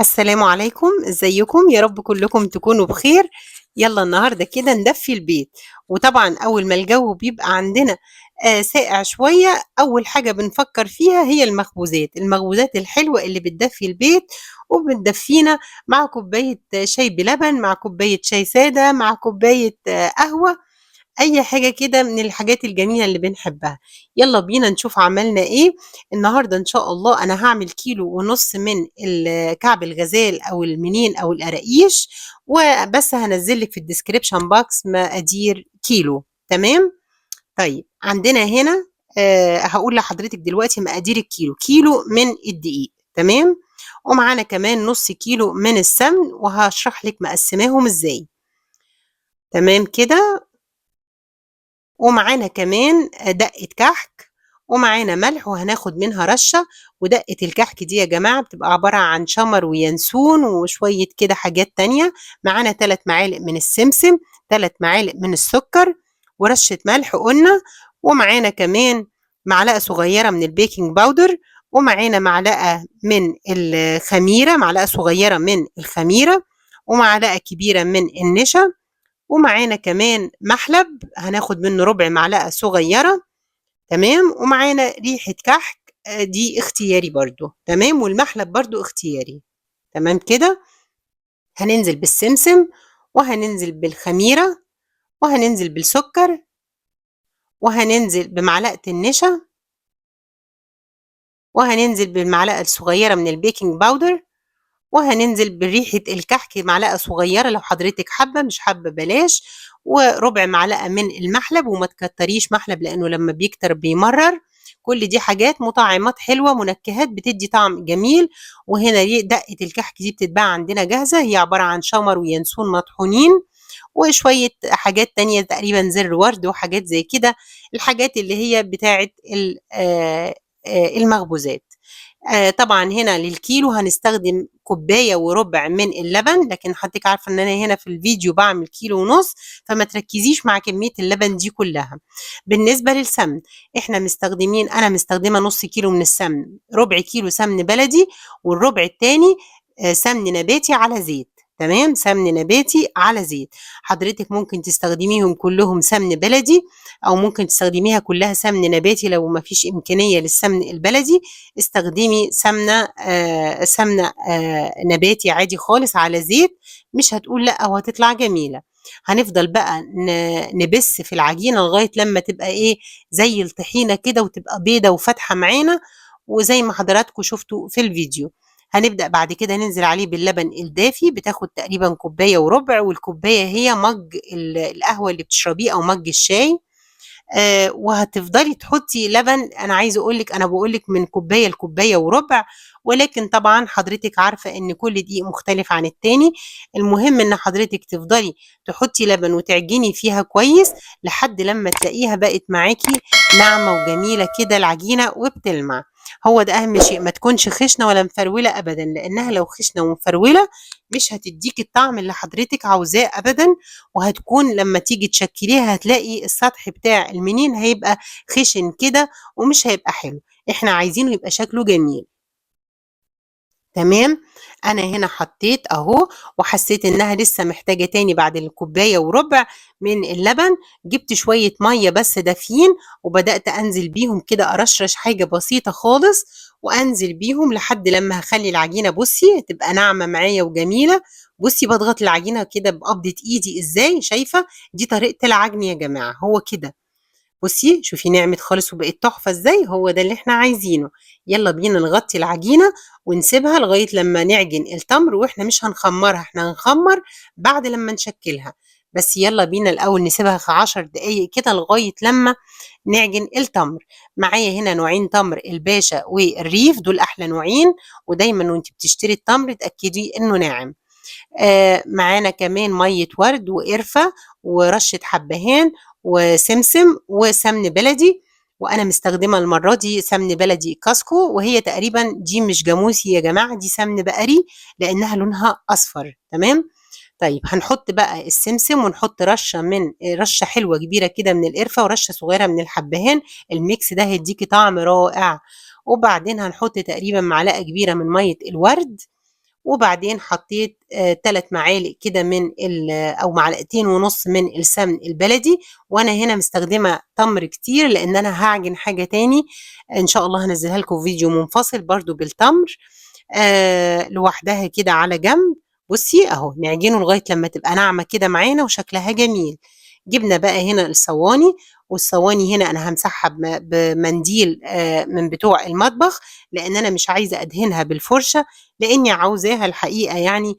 السلام عليكم، ازيكم؟ يا رب كلكم تكونوا بخير. يلا النهارده كده ندفي البيت. وطبعا اول ما الجو بيبقى عندنا ساقع شويه، اول حاجه بنفكر فيها هي المخبوزات الحلوه اللي بتدفي البيت وبتدفينا مع كوبايه شاي بلبن، مع كوبايه شاي ساده، مع كوبايه قهوه. أي حاجة كده من الحاجات الجميلة اللي بنحبها. يلا بينا نشوف عملنا إيه. النهاردة إن شاء الله أنا هاعمل 1.5 كيلو من كعب الغزال أو المنين أو القراقيش، وبس هانزل لِك في الdescription box مقادير كيلو، تمام؟ طيب عندنا هنا هاقول لحضرتِك دلوقتي مقادير الكيلو، كيلو من الدقيق، تمام؟ ومعانا كمان نُص كيلو من السمن، وهاشرح لِك مقسّماهم إزاي، تمام كده؟ ومعانا كمان دقة كحك، ومعانا ملح وهناخد منها رشة. ودقة الكحك دي يا جماعة بتبقى عبارة عن شمر وينسون وشوية كده حاجات تانية. معانا 3 معالق من السمسم، 3 معالق من السكر، ورشة ملح قلنا. ومعانا كمان معلقة صغيرة من البيكنج باودر، ومعانا معلقة من الخميرة، معلقة صغيرة من الخميرة، ومعلقة كبيرة من النشا. ومعانا كمان محلب هناخد منه ربع معلقة صغيرة، تمام. ومعانا ريحة كحك دي اختياري برضو، تمام. والمحلب برضو اختياري، تمام كده. هننزل بالسمسم، وهننزل بالخميرة، وهننزل بالسكر، وهننزل بمعلقة النشا، وهننزل بالمعلقة الصغيرة من البيكنج باودر، وهننزل بريحة الكحك معلقة صغيرة لو حضرتك حابة، مش حابة بلاش. وربع معلقة من المحلب، وما تكتريش محلب لأنه لما بيكتر بيمرر. كل دي حاجات مطعمات حلوة، منكهات بتدي طعم جميل. وهنا دقة الكحك دي بتتباع عندنا جاهزة، هي عبارة عن شمر وينسون مطحونين وشوية حاجات تانية تقريبا زر ورد وحاجات زي كده، الحاجات اللي هي بتاعة المخبوزات. طبعًا هنا للكيلو هنستخدم كوباية وربع من اللبن، لكن حضرتِك عارفة إن أنا هنا في الفيديو باعمل كيلو ونُص، فما تركّزيش مع كمية اللبن دي كلّها. بالنسبة للسمن، أنا مستخدمة نُص كيلو من السمن، ربع كيلو سمن بلدي، والربع التاني سمن نباتي على زيت، تمام، سمن نباتي على زيت. حضرتِك ممكن تستخدميهم كلّهم سمن بلدي، أو ممكن تستخدميها كلّها سمن نباتي لو ما فيش إمكانية للسمن البلدي. استخدمي سمنة نباتي عادي خالص على زيت، مش هتقول لأ وهتطلع جميلة. هنفضل بقى نبِث في العجينة لغاية لمّا تبقى إيه، زي الطحينة كده وتبقى بيضة وفاتحة معانا، وزي ما حضراتكم شُفتوا في الفيديو. هنبدأ بعد كده ننزل عليه باللبن الدافي، بتاخد تقريبًا كوباية وربع، والكوباية هي مَج القهوة اللي بتشربيه أو مَج الشاي. وهتفضلي تحطّي لبن، أنا عايزة أقول لِك، أنا باقول لِك من كوباية لكوباية وربع، ولكن طبعًا حضرتِك عارفة إن كل دقيق مختلف عن التاني. المهم إن حضرتِك تفضلي تحطّي لبن وتعجني فيها كويس لحد لمّا تلاقيها بقت معاكِ ناعمة وجميلة كده العجينة وبتلمع. هو ده أهم شيء، ما تكونش خشنة ولا مفرولة أبدًا، لإنها لو خشنة ومفرولة مش هتدّيكِ الطعم اللي حضرتِك عاوزاه أبدًا. وهتكون لمّا تيجي تشكّليها هتلاقي السطح بتاع المنين هيبقى خِشِن كده ومش هيبقى حلو، إحنا عايزينه يبقى شكله جميل. تمام. أنا هنا حطيت أهو، وحسيت إنها لسه محتاجة تاني بعد الكوباية وربع من اللبن. جبت شوية مية بس دافيين، وبدأت أنزل بيهم كده، أرشرش حاجة بسيطة خالص، وأنزل بيهم لحد لما هخلي العجينة بصي تبقى ناعمة معايا وجميلة. بصي بضغط العجينة كده بقبضة إيدي إزاي، شايفة؟ دي طريقة العجن يا جماعة، هو كده. بُصّي، شوفي نعمت خالص وبقت تحفة إزاي، هو ده اللي إحنا عايزينه. يالّا بينا نغطّي العجينة ونسيبها لغاية لمّا نعجن التمر، وإحنا مش هنخمّرها، إحنا هنخمّر بعد لمّا نشكّلها. بس يالّا بينا الأول نسيبها 10 دقايق كده لغاية لمّا نعجن التمر. معايا هنا نوعين تمر، الباشا والريف، دول أحلى نوعين، ودايمًا وأنتِ بتشتري التمر اتأكدي إنه ناعم. معانا كمان مَيّة ورد وقرفة ورشة حبّهان وسمسم وسمن بلدي. وأنا مستخدمة المرّة دي سمن بلدي كاسكو، وهي تقريبًا دي مش جاموسي يا جماعة، دي سمن بقري لإنها لونها أصفر، تمام. طيب هنحط بقى السمسم، ونحط رشة حلوة كبيرة كده من القرفة، ورشة صغيرة من الحبّهان. الميكس ده هيدّيكِ طعم رائع. وبعدين هنحط تقريبًا معلقة كبيرة من مَيّة الورد، وبعدين حطيت 3 معالق كده من أو معلقتين ونص من السمن البلدي، وأنا هنا مستخدمة تمر كتير لأن أنا هاعجن حاجة تاني إن شاء الله هانزّلها لكم فيديو منفصل برضه بالتمر لوحدها كده على جنب. بُصّي أهو نعجنه لغاية لمّا تبقى ناعمة كده معانا وشكلها جميل. جبنا بقى هنا الصواني، والصواني هنا أنا هامسحها بمنديل من بتوع المطبخ، لإن أنا مش عايزة أدهنها بالفرشة، لإني عاوزاها الحقيقة يعني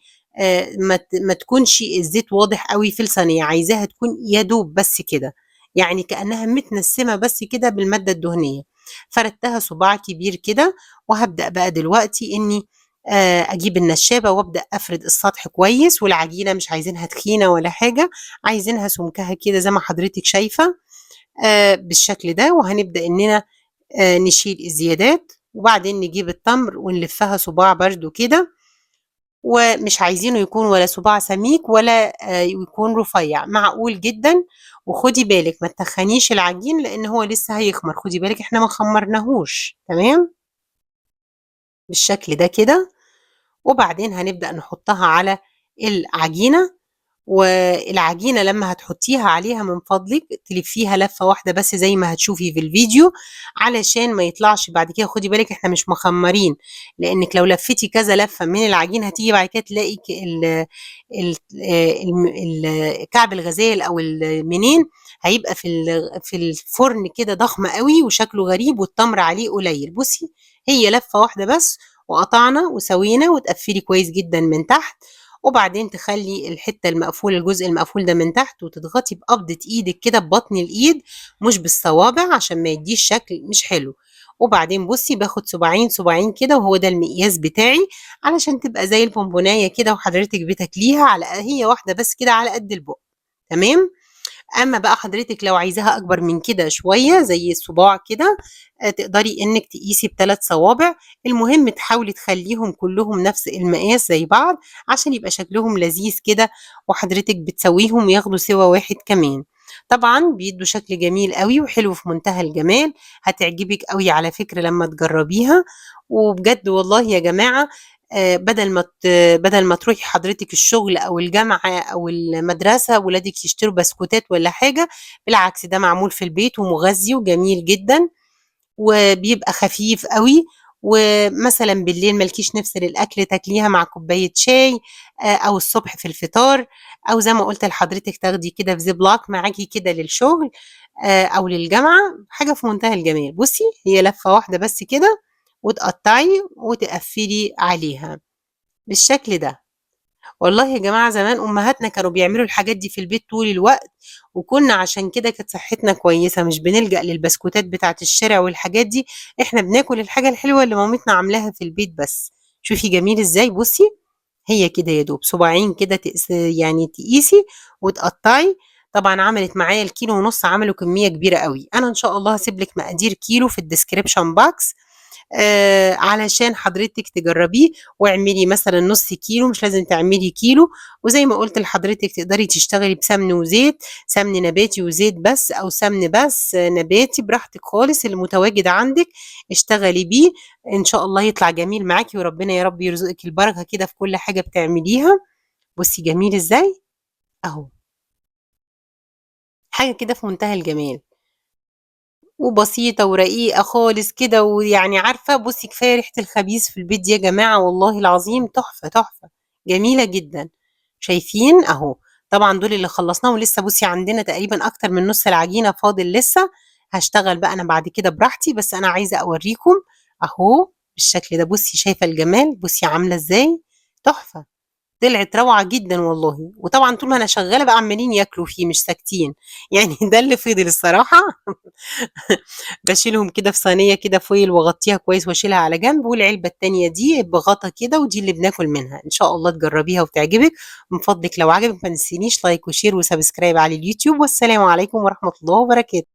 ما تكونش الزيت واضح أوي في الصينية، عايزاها تكون يا دوب بس كده، يعني كأنها متنسمة بس كده بالمادة الدهنية. فردتها صباع كبير كده، وهابدأ بقى دلوقتي إني أجيب النشابة وأبدأ أفرد السطح كويس، والعجينة مش عايزينها تخينة ولا حاجة، عايزينها سمكها كده زي ما حضرتِك شايفة بالشكل ده، وهنبدأ إننا نشيل الزيادات، وبعدين نجيب التمر ونلفّها صباع برضه كده، ومش عايزينه يكون ولا صباع سميك ولا يكون رفيّع، معقول جدًا. وخدي بالِك ما تتخّنيش العجين لإن هو لسه هيخمر، خدي بالِك إحنا ما خمّرناهوش، تمام؟ بالشكل ده كده، وبعدين هنبدأ نحطها على العجينة، والعجينة لمّا هتحطيها عليها من فضلِك تلفّيها لفّة واحدة بس زي ما هتشوفي في الفيديو، علشان ما يطلعش بعد كده خدي بالِك إحنا مش مخمّرين، لإنِّك لو لفّيتِ كذا لفّة من العجين هتيجي بعد كده تلاقي ال كعب الغزال أو المنين هيبقى في الفرن كده ضخم أوي وشكله غريب والتمر عليه قليل. بُصّي، هي لفّة واحدة بس وقطعنا وسوينا وتقفّلي كويس جدًا من تحت، وبعدين تخلّي الحتّة المقفولة الجزء المقفول ده من تحت وتضغطي بقبضة إيدِك كده ببطن الإيد مش بالصوابع عشان ما يدّيش شكل مش حلو. وبعدين بُصّي باخد صباعين، صباعين كده وهو ده المقياس بتاعي علشان تبقى زي البونبوناية كده وحضرتِك بتاكليها هي واحدة بس كده على قد البُق، تمام؟ أمّا بقى حضرتِك لو عايزاها أكبر من كده شوية زي الصباع كده، تقدري إنِّك تقيسي ب3 صوابع، المهم تحاولي تخلّيهم كلّهم نفس المقاس زي بعض، عشان يبقى شكلهم لذيذ كده وحضرتِك بتسويهم ياخدوا سِوَى واحد كمان. طبعًا بيدّوا شكل جميل أوي وحلو في منتهى الجمال، هتعجبِك أوي على فكرة لمّا تجرّبيها، وبجد والله يا جماعة بدل ما تروحي حضرتِك الشغل أو الجامعة أو المدرسة ولادِك يشتروا بسكوتات والّا حاجة، بالعكس ده معمول في البيت ومغذي وجميل جدًا، وبيبقى خفيف أوي، ومثلًا بالليل ما لكيش نِفْس للأكل تاكليها مع كوباية شاي أو الصبح في الفطار، أو زي ما قُلت لحضرتِك تاخدي كده في ziploc معاكِ كده للشغل أو للجامعة، حاجة في منتهى الجمال. بُصّي، هي لفة واحدة بس كده وتقطّعي وتقفّلي عليها بالشكل ده. والله يا جماعة زمان أمهاتنا كانوا بيعملوا الحاجات دي في البيت طول الوقت، وكنا عشان كده كانت صحتنا كويسة، مش بنلجأ للبسكوتات بتاعة الشارع والحاجات دي، إحنا بناكل الحاجة الحلوة اللي مامتنا عاملاها في البيت بس. شوفي جميل إزاي، بُصّي، هي كده يا دوب صباعين كده يعني تقيسي وتقطّعي. طبعًا عملت معايا الكيلو ونُص عملوا كمية كبيرة أوي، أنا إن شاء الله هاسيب لِك مقادير كيلو في الdescription box علشان حضرتِك تجرّبيه، واعملي مثلًا نُص كيلو مش لازم تعملي كيلو، وزي ما قُلت لحضرتِك تقدري تشتغلي بسمن وزيت، سمن نباتي وزيت بس أو سمن بس نباتي براحتِك خالص اللي متواجد عندِك اشتغلي بيه، إن شاء الله يطلع جميل معاكِ وربنا يا رب يرزقِك البركة كده في كل حاجة بتعمليها. بُصّي جميل إزاي، أهو، حاجة كده في منتهى الجمال. وبسيطة ورقيقة خالص كده، ويعني عارفة بُصّي كفاية ريحة الخبيز في البيت دي يا جماعة والله العظيم تحفة، تحفة، جميلة جدًا. شايفين أهو، طبعًا دول اللي خلّصناهم ولسه بُصّي عندنا تقريبًا أكتر من نُص العجينة فاضل لسه، هاشتغل بقى أنا بعد كده براحتي، بس أنا عايزة أورّيكم أهو بالشكل ده، بُصّي شايفة الجمال، بُصّي عاملة إزاي، تحفة. طلعت روعة جدًا والله، وطبعًا طول ما أنا شغّالة بقى عمّالين ياكلوا فيه مش ساكتين، يعني ده اللي فِضِل الصراحة باشيلهم كده في صينية كده فويل واغطّيها كويس واشيلها على جنب، والعلبة التانية دي بغطا كده ودي اللي بناكل منها، إن شاء الله تجرّبيها وتعجبِك، من فضلِك لو عجبِك ما تنسينيش لايك وشير وسبسكرايب على اليوتيوب، والسلام عليكم ورحمة الله وبركاته.